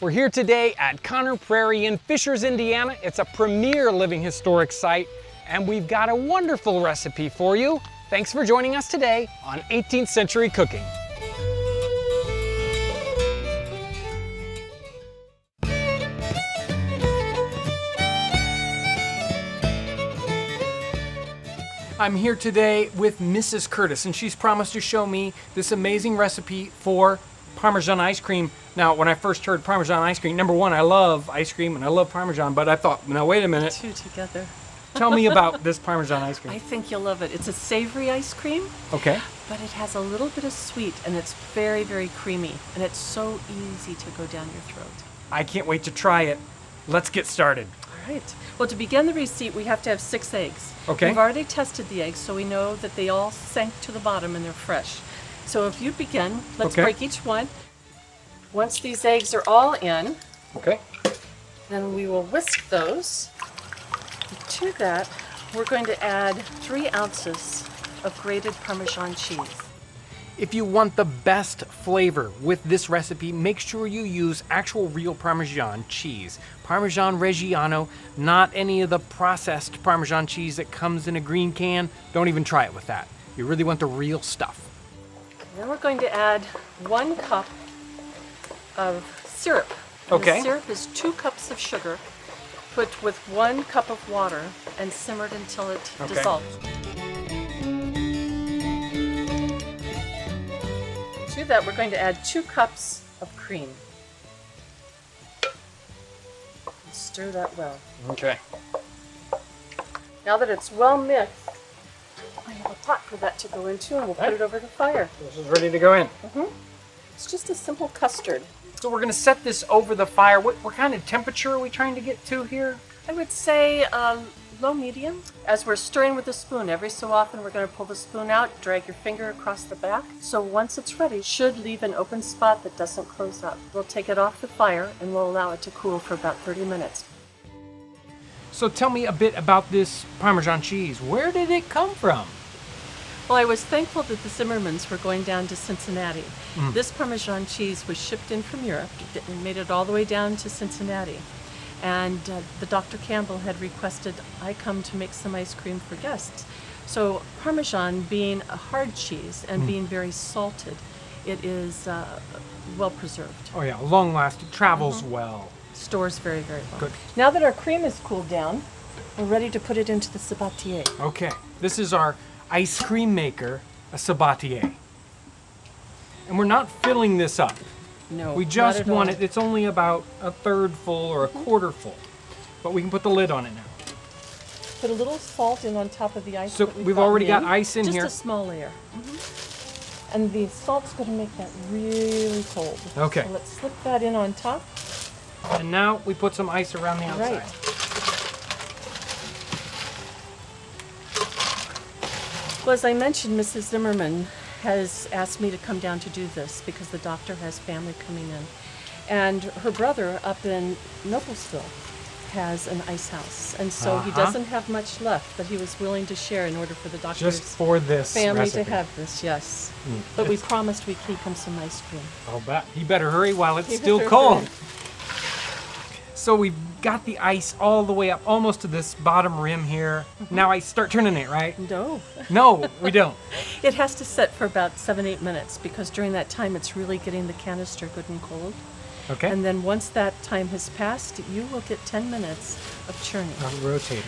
We're here today at Conner Prairie in Fishers, Indiana. It's a premier living historic site, and we've got a wonderful recipe for you. Thanks for joining us today on 18th Century Cooking. I'm here today with Mrs. Curtis, and she's promised to show me this amazing recipe for Parmesan ice cream. Now, when I first heard Parmesan ice cream, number one, I love ice cream and I love Parmesan, but I thought, now wait a minute. Two together. Tell me about this Parmesan ice cream. I think you'll love it. It's a savory ice cream. Okay. But it has a little bit of sweet, and it's very, very creamy, and it's so easy to go down your throat. I can't wait to try it. Let's get started. All right. Well, to begin the receipt, we have to have 6 eggs. Okay. We've already tested the eggs, so we know that they all sank to the bottom and they're fresh. So if you begin, let's break each one. Once these eggs are all in, then we will whisk those. And to that, we're going to add 3 ounces of grated Parmesan cheese. If you want the best flavor with this recipe, make sure you use actual real Parmesan cheese. Parmesan Reggiano, not any of the processed Parmesan cheese that comes in a green can. Don't even try it with that. You really want the real stuff. Then we're going to add 1 cup of syrup. Okay. The syrup is 2 cups of sugar, put with 1 cup of water and simmered until it dissolves. To that, we're going to add 2 cups of cream. Stir that well. Okay. Now that it's well mixed, I have a pot for that to go into, and we'll put it over the fire. This is ready to go in. It's just a simple custard. So we're going to set this over the fire. What kind of temperature are we trying to get to here? I would say low-medium. As we're stirring with a spoon, every so often we're going to pull the spoon out, drag your finger across the back. So once it's ready, it should leave an open spot that doesn't close up. We'll take it off the fire and we'll allow it to cool for about 30 minutes. So tell me a bit about this Parmesan cheese. Where did it come from? Well, I was thankful that the Zimmermans were going down to Cincinnati. This Parmesan cheese was shipped in from Europe and made it all the way down to Cincinnati. And the Dr. Campbell had requested I come to make some ice cream for guests. So Parmesan being a hard cheese and being very salted, it is well preserved. Oh yeah, long lasting, travels well. Stores very, very well. Good. Now that our cream is cooled down, we're ready to put it into the sabotiere. Okay, this is our ice cream maker, a sabotiere. And we're not filling this up. No, We just want it, it's only about a third full or a quarter full. But we can put the lid on it now. Put a little salt in on top of the ice. So that we've already got in. ice in here. Just a small layer. And the salt's going to make that really cold. Okay. So let's slip that in on top. And now we put some ice around the outside. Right. Well, as I mentioned, Mrs. Zimmerman has asked me to come down to do this because the doctor has family coming in. And her brother up in Noblesville has an ice house. And so he doesn't have much left, but he was willing to share in order for the doctor's Just for this family recipe. to have this, yes. But we promised we'd keep him some ice cream. I'll bet. He better hurry while it's He still better cold. hurry. So we've got the ice all the way up, almost to this bottom rim here. Now I start turning it, right? No. No, we don't. It has to set for about 7-8 minutes because during that time it's really getting the canister good and cold. Okay. And then once that time has passed, you will get 10 minutes of churning. I'm rotating.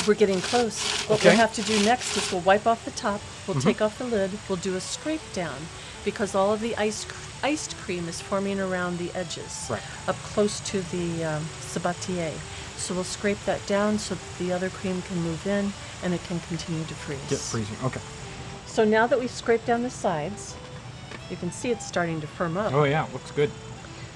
We're getting close. What we'll have to do next is we'll wipe off the top, we'll take off the lid, we'll do a scrape down because all of the iced cream is forming around the edges, up close to the sabotiere. So we'll scrape that down so that the other cream can move in and it can continue to freeze. Get freezing, okay. So now that we've scraped down the sides, you can see it's starting to firm up. Oh yeah, looks good.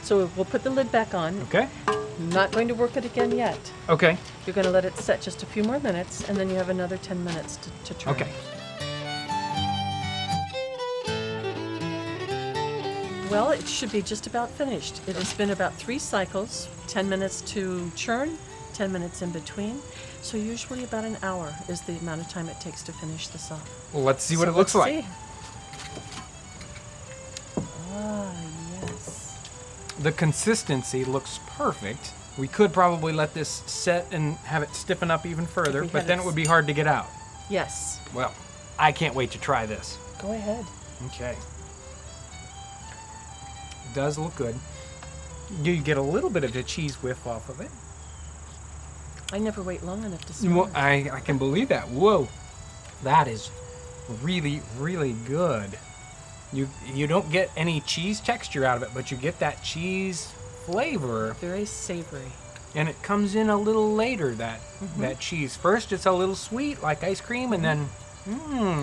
So we'll put the lid back on. Okay. I'm not going to work it again yet. Okay. You're going to let it set just a few more minutes, and then you have another 10 minutes to turn. Okay. Well, it should be just about finished. It has been about 3 cycles, 10 minutes to churn, 10 minutes in between. So usually about an hour is the amount of time it takes to finish this off. Well, let's see what So it looks let's like. see. Ah, The consistency looks perfect. We could probably let this set and have it stiffen up even further, but then it would be hard to get out. Yes. Well, I can't wait to try this. Go ahead. Okay. It does look good. You get a little bit of the cheese whiff off of it. I never wait long enough to smell Well, it. I can believe that. Whoa. That is really, really good. You don't get any cheese texture out of it, but you get that cheese flavor. Very savory. And it comes in a little later, that cheese. First, it's a little sweet, like ice cream, and then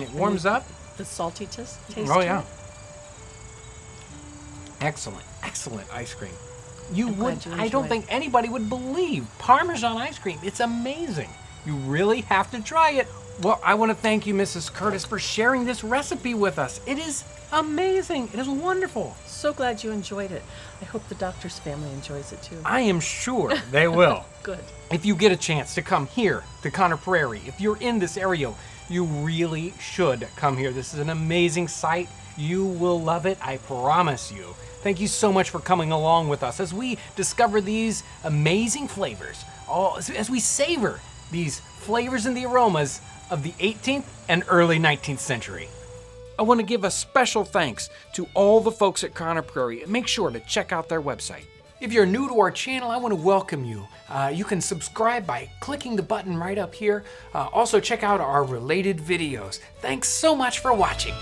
it warms up. The salty taste Oh, to yeah. it. Excellent, excellent ice cream. I'm glad you I don't enjoyed think anybody would believe Parmesan ice cream. It's amazing. You really have to try it. Well, I want to thank you, Mrs. Curtis, for sharing this recipe with us. It is amazing. It is wonderful. So glad you enjoyed it. I hope the doctor's family enjoys it too. I am sure they will. Good. If you get a chance to come here to Conner Prairie, if you're in this area, you really should come here. This is an amazing site. You will love it, I promise you. Thank you so much for coming along with us as we discover these amazing flavors, as we savor these flavors and the aromas of the 18th and early 19th century. I want to give a special thanks to all the folks at Conner Prairie, and make sure to check out their website. If you're new to our channel, I want to welcome you. You can subscribe by clicking the button right up here. Also check out our related videos. Thanks so much for watching.